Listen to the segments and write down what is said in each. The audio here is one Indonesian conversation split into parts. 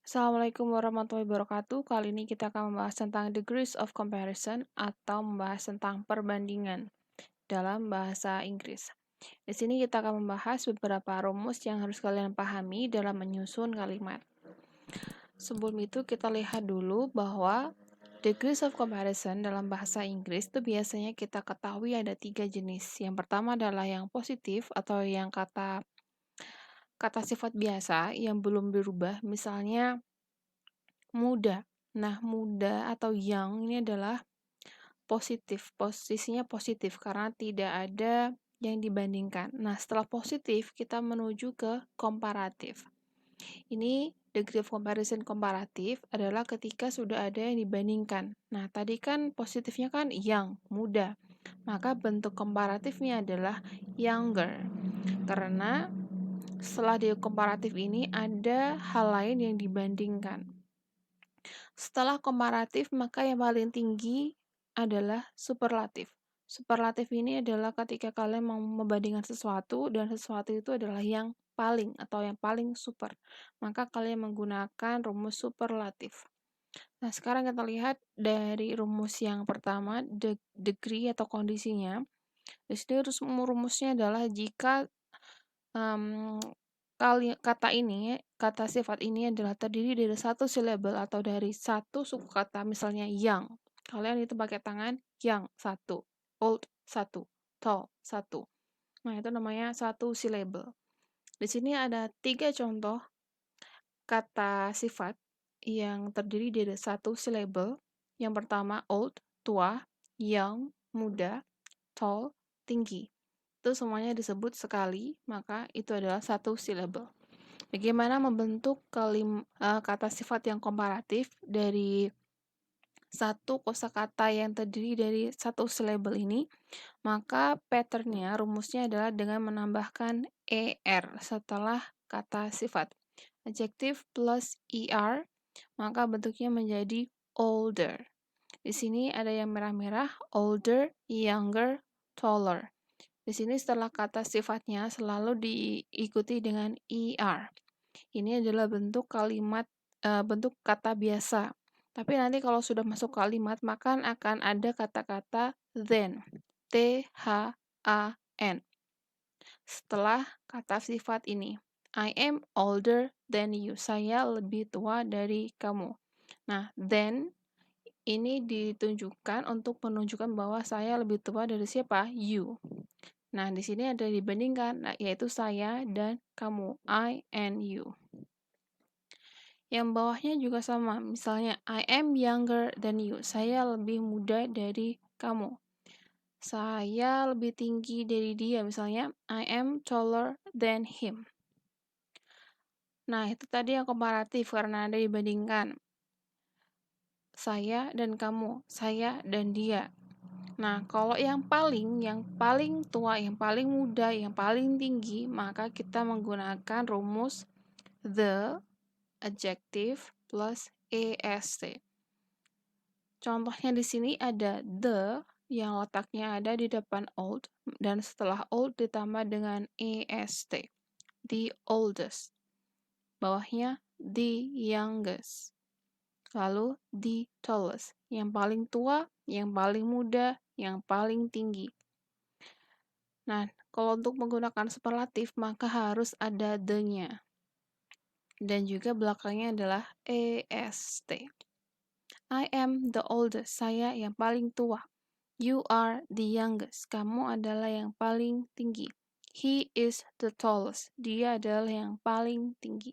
Assalamualaikum warahmatullahi wabarakatuh. Kali ini kita akan membahas tentang degrees of comparison atau membahas tentang perbandingan dalam bahasa Inggris. Di sini kita akan membahas beberapa rumus yang harus kalian pahami dalam menyusun kalimat. Sebelum itu kita lihat dulu bahwa degrees of comparison dalam bahasa Inggris itu biasanya kita ketahui ada 3 jenis. Yang pertama adalah yang positif atau yang kata sifat biasa yang belum berubah, misalnya muda. Nah, muda atau young ini adalah positif, posisinya positif karena tidak ada yang dibandingkan. Nah, setelah positif kita menuju ke komparatif. Ini degree of comparison komparatif adalah ketika sudah ada yang dibandingkan. Nah, tadi kan positifnya kan young, muda. Maka bentuk komparatifnya adalah younger. Karena setelah di komparatif ini ada hal lain yang dibandingkan. Setelah komparatif, maka yang paling tinggi adalah superlatif. Superlatif ini adalah ketika kalian mau membandingkan sesuatu dan sesuatu itu adalah yang paling atau yang paling super. Maka kalian menggunakan rumus superlatif. Nah, sekarang kita lihat dari rumus yang pertama, degree atau kondisinya. Di sini rumusnya adalah jika kata sifat ini adalah terdiri dari satu syllable atau dari satu suku kata, misalnya young. Kalian itu pakai tangan, young, satu. Old, satu. Tall, satu. Nah, itu namanya satu syllable. Di sini ada 3 contoh kata sifat yang terdiri dari satu syllable. Yang pertama, old, tua, young, muda, tall, tinggi. Itu semuanya disebut sekali, maka itu adalah satu syllable. Bagaimana membentuk kata sifat yang komparatif dari satu kosakata yang terdiri dari satu syllable ini? Maka patternnya, rumusnya adalah dengan menambahkan er setelah kata sifat. Adjective plus er, maka bentuknya menjadi older. Di sini ada yang merah-merah, older, younger, taller. Di sini setelah kata sifatnya selalu diikuti dengan er. Ini adalah bentuk bentuk kata biasa. Tapi nanti kalau sudah masuk kalimat, maka akan ada kata-kata then. T-H-A-N. Setelah kata sifat ini. I am older than you. Saya lebih tua dari kamu. Nah, then ini ditunjukkan untuk menunjukkan bahwa saya lebih tua dari siapa? You. Nah, di sini ada dibandingkan, yaitu saya dan kamu. I and you. Yang bawahnya juga sama, misalnya I am younger than you. Saya lebih muda dari kamu. Saya lebih tinggi dari dia, misalnya I am taller than him. Nah, itu tadi yang komparatif karena ada dibandingkan. Saya dan kamu, saya dan dia. Nah, kalau yang paling tua, yang paling muda, yang paling tinggi, maka kita menggunakan rumus the adjective plus est. Contohnya di sini ada the yang letaknya ada di depan old dan setelah old ditambah dengan est. The oldest. Bawahnya the youngest. Lalu the tallest. Yang paling tua, yang paling muda, yang paling tinggi. Nah, kalau untuk menggunakan superlatif maka harus ada the-nya. Dan juga belakangnya adalah est. I am the oldest. Saya yang paling tua. You are the youngest. Kamu adalah yang paling tinggi. He is the tallest. Dia adalah yang paling tinggi.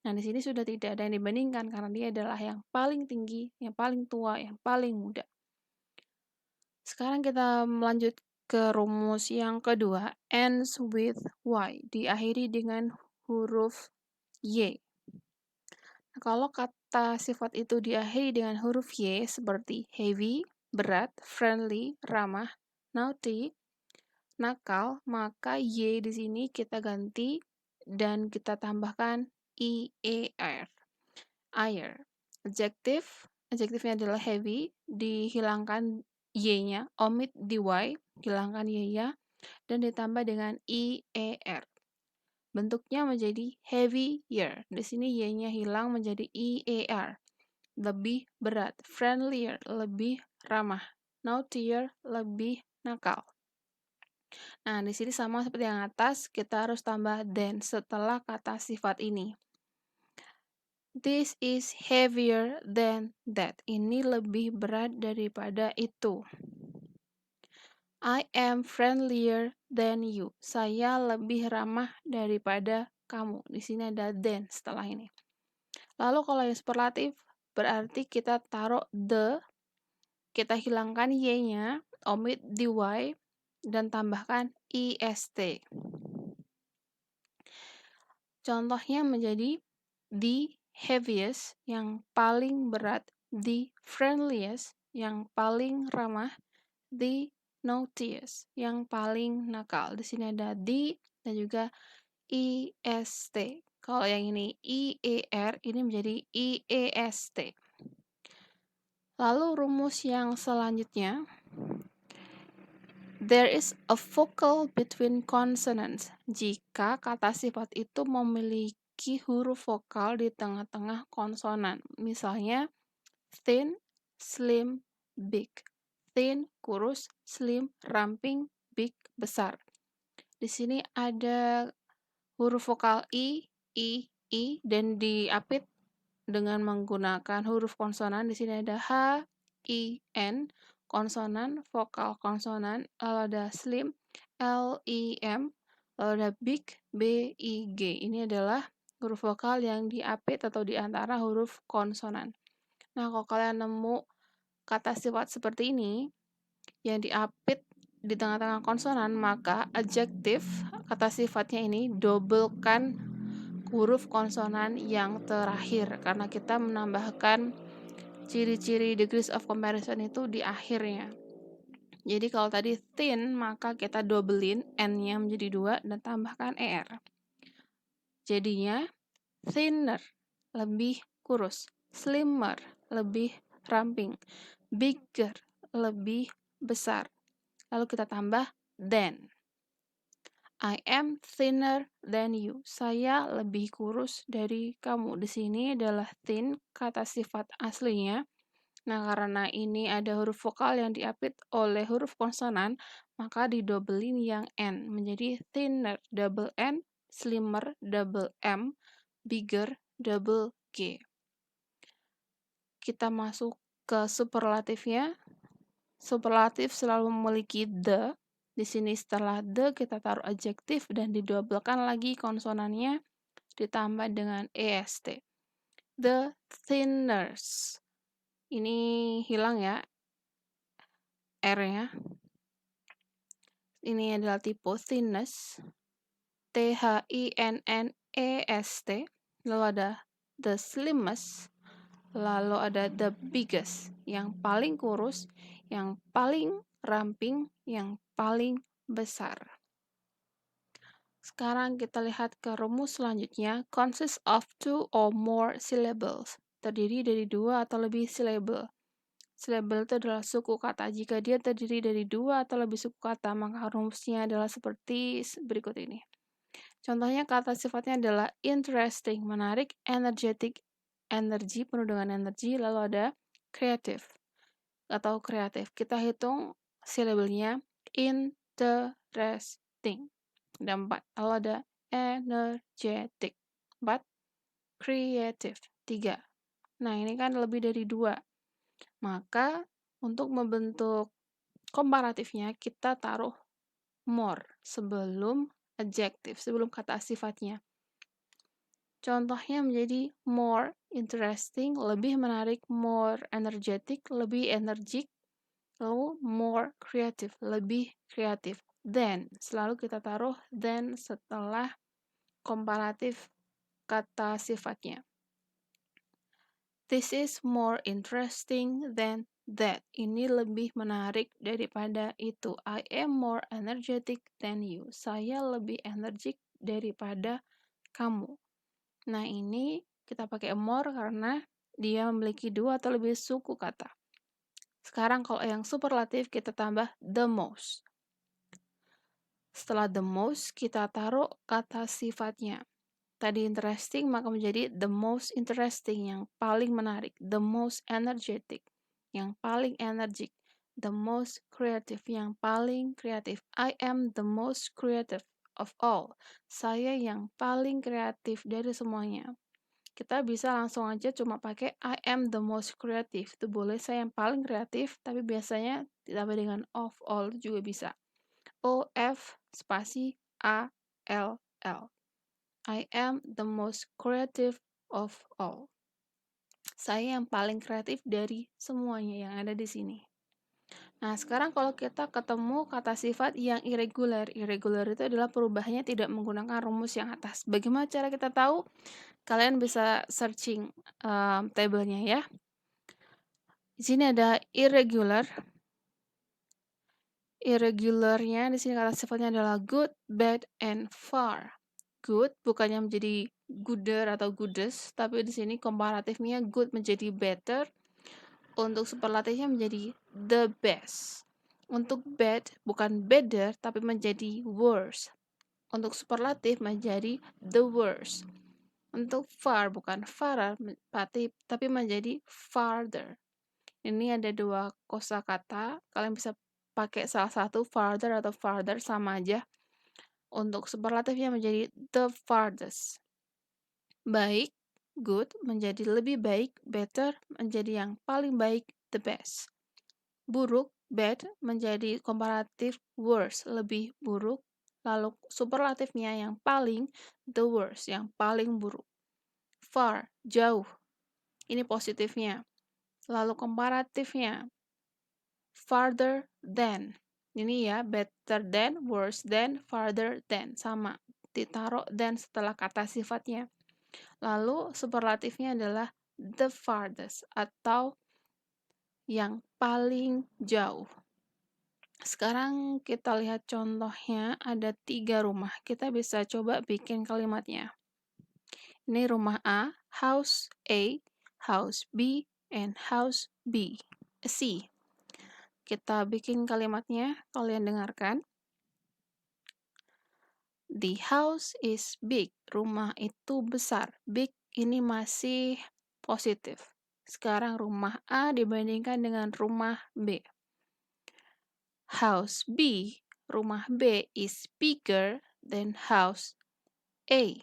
Nah, di sini sudah tidak ada yang dibandingkan karena dia adalah yang paling tinggi, yang paling tua, yang paling muda. Sekarang kita melanjut ke rumus yang kedua, ends with y, diakhiri dengan huruf y. Nah, kalau kata sifat itu diakhiri dengan huruf y seperti heavy, berat, friendly, ramah, naughty, nakal, maka y di sini kita ganti dan kita tambahkan ier. Air. Adjektifnya adalah heavy, dihilangkan y-nya, omit di y, hilangkan y-nya, dan ditambah dengan ier. bentuknya menjadi heavier. Di sini y-nya hilang menjadi EAR. Lebih berat. Friendlier, lebih ramah. Naughtier, lebih nakal. Nah, di sini sama seperti yang atas, kita harus tambah than setelah kata sifat ini. This is heavier than that. Ini lebih berat daripada itu. I am friendlier than you. Saya lebih ramah daripada kamu. Di sini ada than setelah ini. Lalu kalau yang superlatif, berarti kita taruh the, kita hilangkan y-nya, omit the y, dan tambahkan est. Contohnya menjadi the heaviest, yang paling berat, the friendliest, yang paling ramah, the naughtiest, yang paling nakal. Di sini ada the dan juga est. Kalau yang ini IER, ini menjadi IEST. Lalu rumus yang selanjutnya, there is a vowel between consonants. Jika kata sifat itu memiliki huruf vokal di tengah-tengah konsonan. Misalnya, thin, slim, big. Thin, kurus, slim, ramping, big, besar. Di sini ada huruf vokal I, dan diapit dengan menggunakan huruf konsonan. Di sini ada H, I, N, konsonan, vokal konsonan, lalu ada slim, L, I, M, lalu ada big, B, I, G. Ini adalah huruf vokal yang diapit atau di antara huruf konsonan. Nah, kalau kalian nemu kata sifat seperti ini, yang diapit di tengah-tengah konsonan, maka adjektif, kata sifatnya ini, dobelkan huruf konsonan yang terakhir, karena kita menambahkan ciri-ciri degrees of comparison itu di akhirnya. Jadi kalau tadi thin, maka kita dobelin n-nya menjadi 2 dan tambahkan er. Jadinya thinner, lebih kurus. Slimmer, lebih ramping. Bigger, lebih besar. Lalu kita tambah than. I am thinner than you. Saya lebih kurus dari kamu. Di sini adalah thin, kata sifat aslinya. Nah, karena ini ada huruf vokal yang diapit oleh huruf konsonan, maka didobelin yang N menjadi thinner, double N, slimmer, double M, bigger, double G. Kita masuk ke superlatifnya. Superlatif selalu memiliki the. Di sini setelah the kita taruh adjektif dan didobelkan lagi konsonannya ditambah dengan est. The thinners. Ini hilang ya R-nya. Ini adalah tipe thinness. Thinnest. Lalu ada the slimmest. Lalu ada the biggest. Yang paling kurus, yang paling ramping, yang paling besar. Sekarang kita lihat ke rumus selanjutnya. Consists of 2 or more syllables. Terdiri dari 2 atau lebih syllable. Syllable itu adalah suku kata. Jika dia terdiri dari 2 atau lebih suku kata, maka rumusnya adalah seperti berikut ini. Contohnya kata sifatnya adalah interesting, menarik, energetic, energi, penuh dengan energi, lalu ada creative atau kreatif. Kita hitung syllable-nya interesting. Ada 4. Lalu ada energetic. 4. Creative. 3. Nah, ini kan lebih dari 2. Maka, untuk membentuk komparatifnya, kita taruh more sebelum adjektif, sebelum kata sifatnya. Contohnya menjadi more interesting, lebih menarik, more energetic, lebih energik, lalu more creative, lebih kreatif. Then, selalu kita taruh then setelah komparatif kata sifatnya. This is more interesting than that. Ini lebih menarik daripada itu. I am more energetic than you. Saya lebih energik daripada kamu. Nah, ini kita pakai more karena dia memiliki 2 atau lebih suku kata. Sekarang kalau yang superlatif kita tambah the most. Setelah the most, kita taruh kata sifatnya. Tadi interesting, maka menjadi the most interesting, yang paling menarik. The most energetic, yang paling energik. The most creative, yang paling kreatif. I am the most creative of all. Saya yang paling kreatif dari semuanya. Kita bisa langsung aja cuma pakai I am the most creative. Itu boleh, saya yang paling kreatif, tapi biasanya ditambah dengan of all juga bisa. O, F, spasi, A, L, L. I am the most creative of all. Saya yang paling kreatif dari semuanya yang ada di sini. Nah, sekarang kalau kita ketemu kata sifat yang irregular. Irregular itu adalah perubahannya tidak menggunakan rumus yang atas. Bagaimana cara kita tahu? Kalian bisa searching tabelnya ya. Di sini ada irregular. Irregularnya di sini kata sifatnya adalah good, bad, and far. Good bukannya menjadi gooder atau goodest, tapi di sini komparatifnya good menjadi better. Untuk superlatifnya menjadi the best. Untuk bad bukan better tapi menjadi worse. Untuk superlatif menjadi the worst. Untuk far bukan farer tapi menjadi farther. Ini ada dua kosakata, kalian bisa pakai salah satu, farther atau farther, sama aja. Untuk superlatifnya menjadi the farthest. Baik, good, menjadi lebih baik, better, menjadi yang paling baik, the best. Buruk, bad, menjadi komparatif, worse, lebih buruk. Lalu superlatifnya yang paling, the worst, yang paling buruk. Far, jauh, ini positifnya. Lalu komparatifnya, farther than. Ini ya, better than, worse than, farther than. Sama, ditaruh than setelah kata sifatnya. Lalu superlatifnya adalah the farthest atau yang paling jauh. Sekarang kita lihat contohnya, ada 3 rumah. Kita bisa coba bikin kalimatnya. Ini rumah A, house A, house B, and house B. C. Kita bikin kalimatnya, kalian dengarkan. The house is big. Rumah itu besar. Big ini masih positif. Sekarang rumah A dibandingkan dengan rumah B. House B, rumah B is bigger than house A.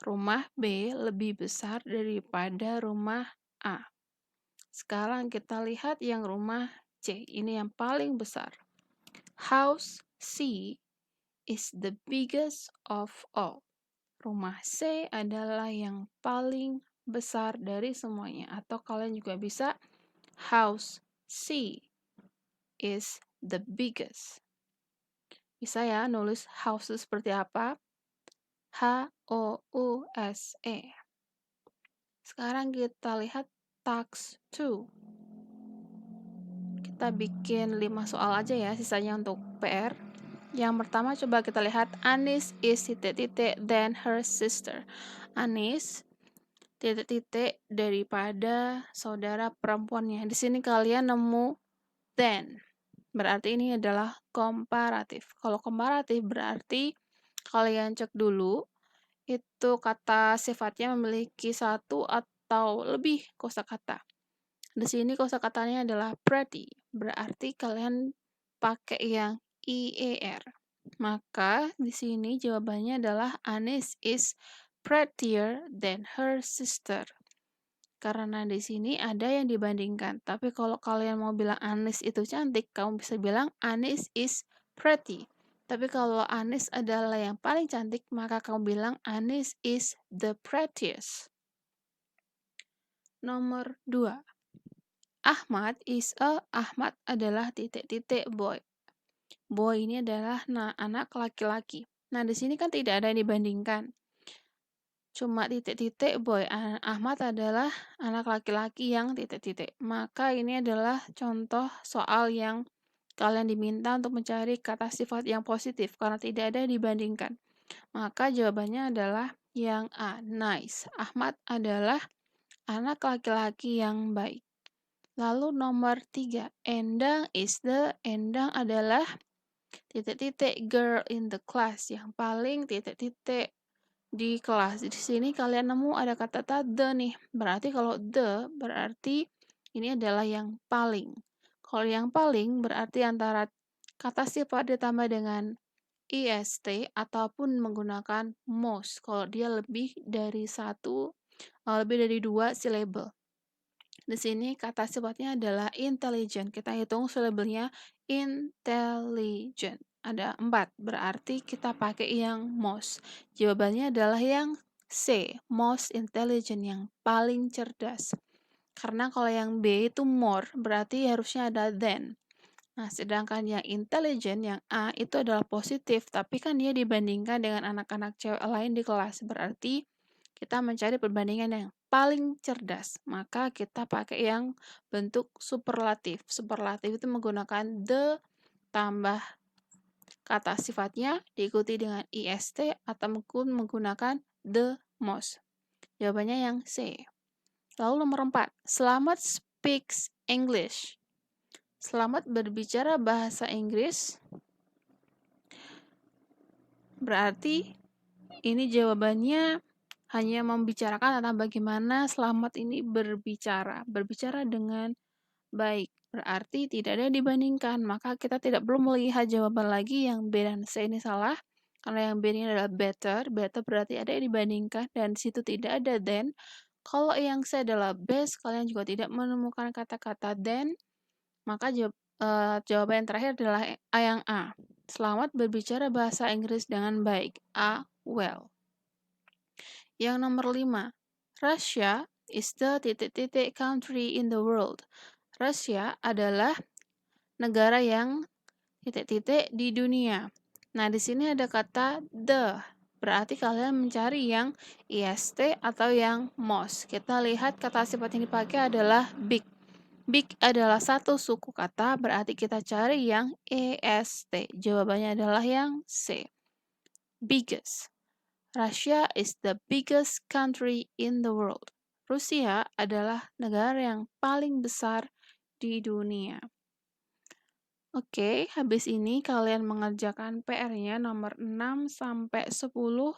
Rumah B lebih besar daripada rumah A. Sekarang kita lihat yang rumah C, ini yang paling besar. House C is the biggest of all. Rumah C adalah yang paling besar dari semuanya. Atau kalian juga bisa, house C is the biggest. Bisa ya nulis house seperti apa? House. Sekarang kita lihat task 2. Kita bikin 5 soal aja ya, sisanya untuk PR. Yang pertama coba kita lihat, Anis is ... than her sister. Anis ... daripada saudara perempuannya. Di sini kalian nemu than. Berarti ini adalah komparatif. Kalau komparatif berarti kalian cek dulu itu kata sifatnya memiliki satu atau lebih kosakata. Di sini kosakatanya adalah pretty, berarti kalian pakai yang IER. Maka di sini jawabannya adalah Anis is prettier than her sister. Karena di sini ada yang dibandingkan. Tapi kalau kalian mau bilang Anis itu cantik, kamu bisa bilang Anis is pretty. Tapi kalau Anis adalah yang paling cantik, maka kamu bilang Anis is the prettiest. Nomor 2. Ahmad adalah ... boy. Boy ini adalah anak laki-laki. Nah, di sini kan tidak ada yang dibandingkan. Cuma boy. Ahmad adalah anak laki-laki yang ... Maka ini adalah contoh soal yang kalian diminta untuk mencari kata sifat yang positif karena tidak ada yang dibandingkan. Maka jawabannya adalah yang A, nice. Ahmad adalah anak laki-laki yang baik. Lalu nomor 3, Endang adalah titik-titik girl in the class, yang paling titik-titik di kelas. Di sini kalian nemu ada kata the nih. Berarti kalau the berarti ini adalah yang paling. Kalau yang paling berarti antara kata sifat ditambah dengan est ataupun menggunakan most. Kalau dia lebih dari lebih dari 2 silabel. Di sini kata sifatnya adalah intelligent. Kita hitung silabelnya intelligent. Ada 4, berarti kita pakai yang most. Jawabannya adalah yang C, most intelligent, yang paling cerdas. Karena kalau yang B itu more, berarti harusnya ada than. Nah, sedangkan yang intelligent, yang A, itu adalah positif, tapi kan dia dibandingkan dengan anak-anak cewek lain di kelas. Berarti kita mencari perbandingan yang paling cerdas. Maka kita pakai yang bentuk superlatif. Superlatif itu menggunakan the tambah kata sifatnya diikuti dengan est atau menggunakan the most. Jawabannya yang C. Lalu nomor 4, Selamat speaks English. Selamat berbicara bahasa Inggris. Berarti ini jawabannya hanya membicarakan tentang bagaimana Selamat ini berbicara dengan baik. Berarti tidak ada dibandingkan, maka kita tidak perlu melihat jawaban lagi yang B dan C ini salah. Karena yang B ini adalah better berarti ada yang dibandingkan dan di situ tidak ada then. Kalau yang C adalah best, kalian juga tidak menemukan kata-kata then, maka jawaban yang terakhir adalah yang A. Selamat berbicara bahasa Inggris dengan baik. A, well. Yang nomor 5, Russia is the titik-titik country in the world. Rusia adalah negara yang titik-titik di dunia. Nah, di sini ada kata the. Berarti kalian mencari yang est atau yang most. Kita lihat kata sifat yang dipakai adalah big. Big adalah satu suku kata, berarti kita cari yang est. Jawabannya adalah yang C. Biggest. Russia is the biggest country in the world. Rusia adalah negara yang paling besar di dunia. Oke, habis ini kalian mengerjakan PR-nya nomor 6 sampai 10.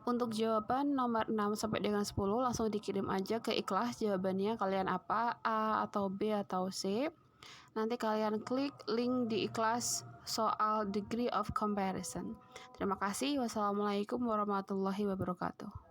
Untuk jawaban nomor 6 sampai dengan 10 langsung dikirim aja ke Ikhlas jawabannya kalian apa, A atau B atau C. Nanti kalian klik link di Ikhlas soal degree of comparison. Terima kasih. Wassalamualaikum warahmatullahi wabarakatuh.